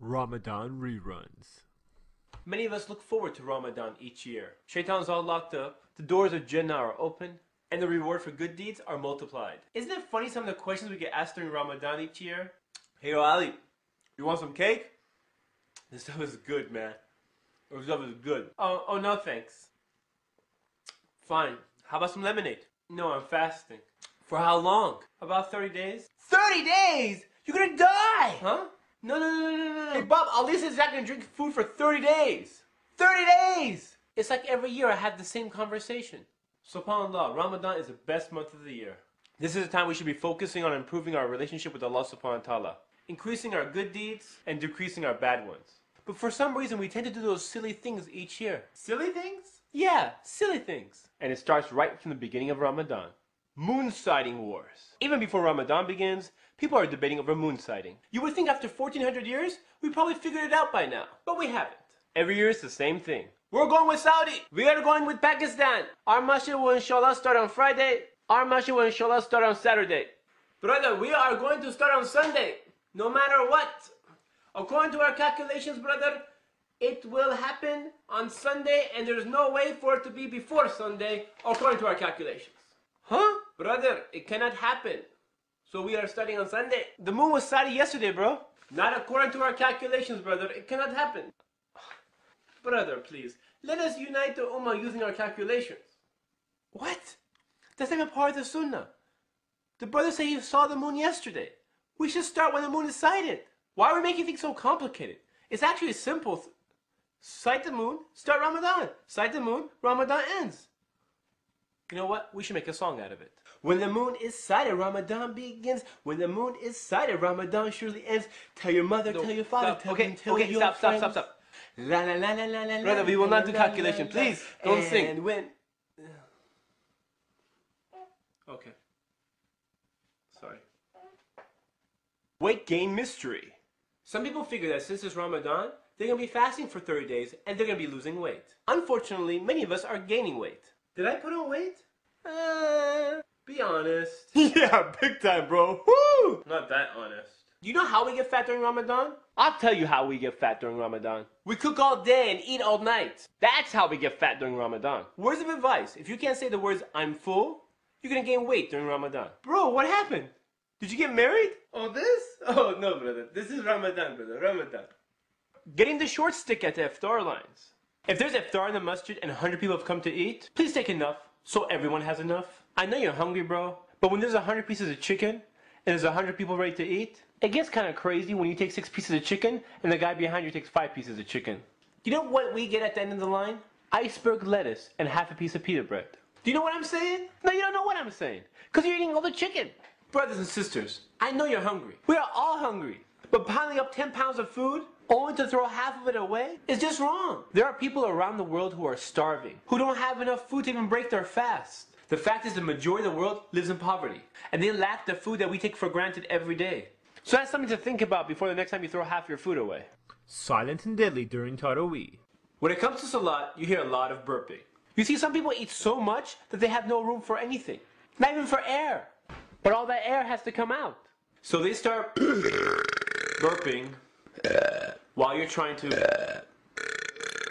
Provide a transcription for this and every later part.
Ramadan reruns. Many of us look forward to Ramadan each year. Shaitan's all locked up, the doors of Jannah are open, and the reward for good deeds are multiplied. Isn't it funny some of the questions we get asked during Ramadan each year? Hey, yo, Ali, you want some cake? This stuff is good, man. This stuff is good. Oh, no thanks. Fine. How about some lemonade? No, I'm fasting. For how long? About 30 days. 30 days? You're gonna die! Huh? No. Hey, Bob, Ali says he's not gonna drink food for 30 days. 30 days! It's like every year I have the same conversation. SubhanAllah, Ramadan is the best month of the year. This is the time we should be focusing on improving our relationship with Allah subhanahu wa ta'ala, increasing our good deeds and decreasing our bad ones. But for some reason we tend to do those silly things each year. Silly things? Yeah, silly things. And it starts right from the beginning of Ramadan. Moon sighting wars. Even before Ramadan begins, people are debating over moon sighting. You would think after 1400 years, we probably figured it out by now. But we haven't. Every year it's the same thing. We're going with Saudi. We are going with Pakistan. Our masjid will inshallah start on Friday. Our masjid will inshallah start on Saturday. Brother, we are going to start on Sunday. No matter what. According to our calculations, brother, it will happen on Sunday and there's no way for it to be before Sunday, according to our calculations. Huh? Brother, it cannot happen. So we are starting on Sunday. The moon was sighted yesterday, bro. Not according to our calculations, brother. It cannot happen. Brother, please. Let us unite the Ummah using our calculations. What? That's not even part of the Sunnah. The brother said he saw the moon yesterday. We should start when the moon is sighted. Why are we making things so complicated? It's actually simple. Sight the moon, start Ramadan. Sight the moon, Ramadan ends. You know what? We should make a song out of it. When the moon is sighted, Ramadan begins. When the moon is sighted, Ramadan surely ends. Tell your mother, tell your father, tell your friends. Stop. La la la la la la. Brother, we will not do calculation. Please, don't sing. And when... Okay. Sorry. Weight gain mystery. Some people figure that since it's Ramadan, they're going to be fasting for 30 days and they're going to be losing weight. Unfortunately, many of us are gaining weight. Did I put on weight? Be honest. Yeah, big time, bro. Woo! Not that honest. Do you know how we get fat during Ramadan? I'll tell you how we get fat during Ramadan. We cook all day and eat all night. That's how we get fat during Ramadan. Words of advice. If you can't say the words, I'm full, you're gonna gain weight during Ramadan. Bro, what happened? Did you get married? Oh, this? Oh, no, brother. This is Ramadan, brother. Ramadan. Getting the short stick at the iftar lines. If there's iftar in the masjid and 100 people have come to eat, please take enough so everyone has enough. I know you're hungry, bro, but when there's 100 pieces of chicken and there's 100 people ready to eat, it gets kind of crazy when you take 6 pieces of chicken and the guy behind you takes 5 pieces of chicken. You know what we get at the end of the line? Iceberg lettuce and half a piece of pita bread. Do you know what I'm saying? No, you don't know what I'm saying. Because you're eating all the chicken. Brothers and sisters, I know you're hungry. We are all hungry. But piling up 10 pounds of food only to throw half of it away is just wrong. There are people around the world who are starving, who don't have enough food to even break their fast. The fact is the majority of the world lives in poverty, and they lack the food that we take for granted every day. So that's something to think about before the next time you throw half your food away. Silent and deadly during Taraweeh. When it comes to Salat, you hear a lot of burping. You see, some people eat so much that they have no room for anything, not even for air. But all that air has to come out. So they start burping while you're trying to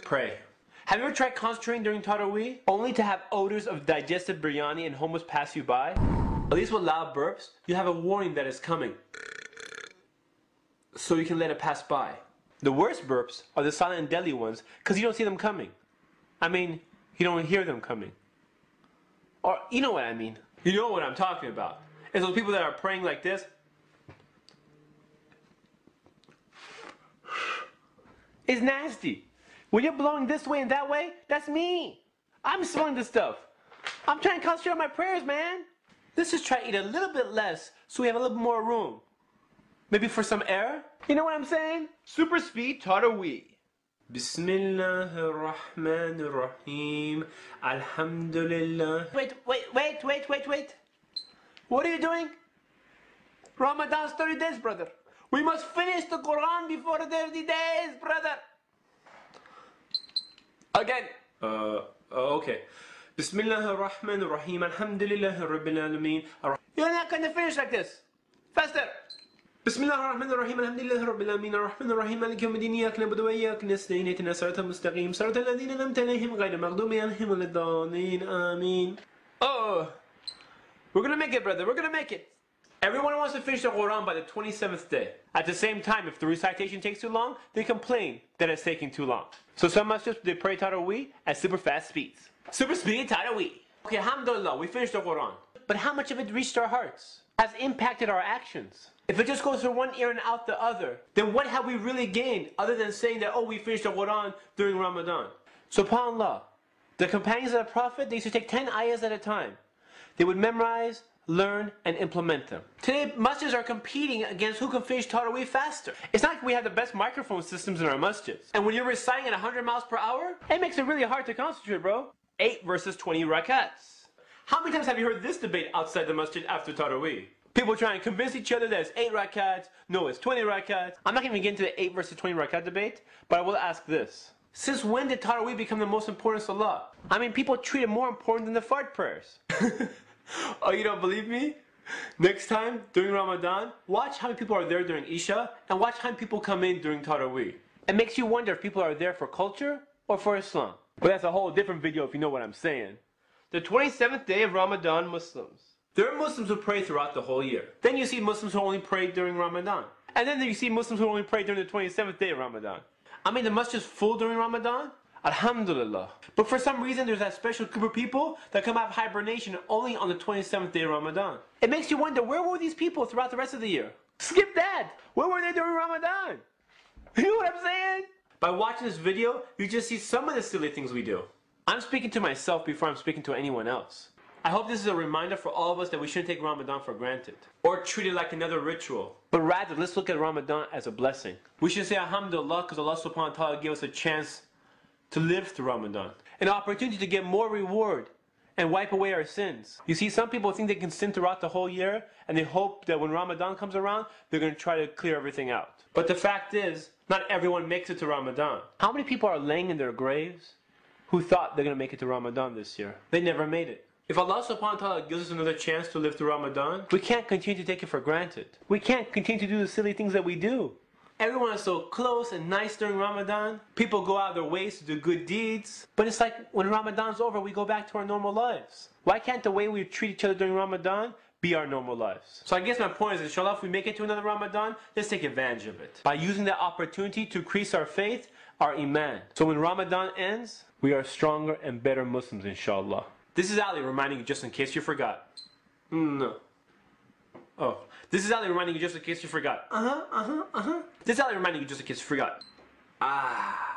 pray. Have you ever tried concentrating during Taraweeh only to have odors of digestive biryani and hummus pass you by? At least with loud burps, you have a warning that it's coming, so you can let it pass by. The worst burps are the silent and deadly ones because you don't see them coming. I mean, you don't hear them coming. Or, you know what I mean. You know what I'm talking about. It's those people that are praying like this. It's nasty. When you're blowing this way and that way, that's me. I'm smelling this stuff. I'm trying to concentrate on my prayers, man. Let's just try to eat a little bit less so we have a little more room. Maybe for some air? You know what I'm saying? Super speed Taraweeh. Bismillahirrahmanirrahim. Alhamdulillah. Wait. What are you doing? Ramadan's 30 days, brother. We must finish the Quran before 30 days, brother. Again. Okay. Bismillahirrahmanirrahim. Alhamdulillahi rabbil alameen. You're not going to finish like this. Faster. بسم الله الرحمن الرحيم الحمد لله رب العالمين الرحمن الرحيم مالك يوم الدين إياك نعبد وإياك نستعين اهدنا الصراط المستقيم صراط الذين أنعمت عليهم غير المغضوب عليهم ولا الضالين آمين. Oh, we're gonna make it, brother. We're gonna make it. Everyone wants to finish the Quran by the 27th day. At the same time, if the recitation takes too long, they complain that it's taking too long. So some masjids, they pray Taraweeh at super fast speeds. Super speed Taraweeh. Okay, alhamdulillah, we finished the Quran. But how much of it reached our hearts? Has impacted our actions? If it just goes through one ear and out the other, then what have we really gained other than saying that, oh, we finished the Quran during Ramadan? SubhanAllah, the companions of the Prophet, they used to take 10 ayahs at a time. They would memorize, learn, and implement them. Today, masjids are competing against who can finish Taraweeh faster. It's not like we have the best microphone systems in our masjids. And when you're reciting at 100 miles per hour, it makes it really hard to concentrate, bro. 8 versus 20 rakats. How many times have you heard this debate outside the masjid after Taraweeh? People try and convince each other that it's 8 rakats, no, it's 20 rakats. I'm not going to get into the 8 versus 20 rakat debate, but I will ask this. Since when did Taraweeh become the most important salah? I mean, people treat it more important than the fard prayers. Oh, you don't believe me? Next time, during Ramadan, watch how many people are there during Isha, and watch how many people come in during Taraweeh. It makes you wonder if people are there for culture or for Islam. But that's a whole different video if you know what I'm saying. The 27th day of Ramadan Muslims. There are Muslims who pray throughout the whole year. Then you see Muslims who only pray during Ramadan. And then you see Muslims who only pray during the 27th day of Ramadan. I mean, the masjid is full during Ramadan. Alhamdulillah. But for some reason, there's that special group of people that come out of hibernation only on the 27th day of Ramadan. It makes you wonder, where were these people throughout the rest of the year? Skip that! Where were they during Ramadan? You know what I'm saying? By watching this video, you just see some of the silly things we do. I'm speaking to myself before I'm speaking to anyone else. I hope this is a reminder for all of us that we shouldn't take Ramadan for granted or treat it like another ritual. But rather, let's look at Ramadan as a blessing. We should say Alhamdulillah because Allah subhanahu wa ta'ala gave us a chance to live through Ramadan. An opportunity to get more reward and wipe away our sins. You see, some people think they can sin throughout the whole year and they hope that when Ramadan comes around, they're going to try to clear everything out. But the fact is, not everyone makes it to Ramadan. How many people are laying in their graves who thought they're going to make it to Ramadan this year? They never made it. If Allah subhanahu wa ta'ala gives us another chance to live through Ramadan, we can't continue to take it for granted. We can't continue to do the silly things that we do. Everyone is so close and nice during Ramadan. People go out of their ways to do good deeds. But it's like when Ramadan's over, we go back to our normal lives. Why can't the way we treat each other during Ramadan be our normal lives? So I guess my point is, inshallah, if we make it to another Ramadan, let's take advantage of it. By using that opportunity to increase our faith, our iman. So when Ramadan ends, we are stronger and better Muslims, inshallah. This is Ali reminding you just in case you forgot. No. Oh. This is Ali reminding you just in case you forgot. This is Ali reminding you just in case you forgot. Ah.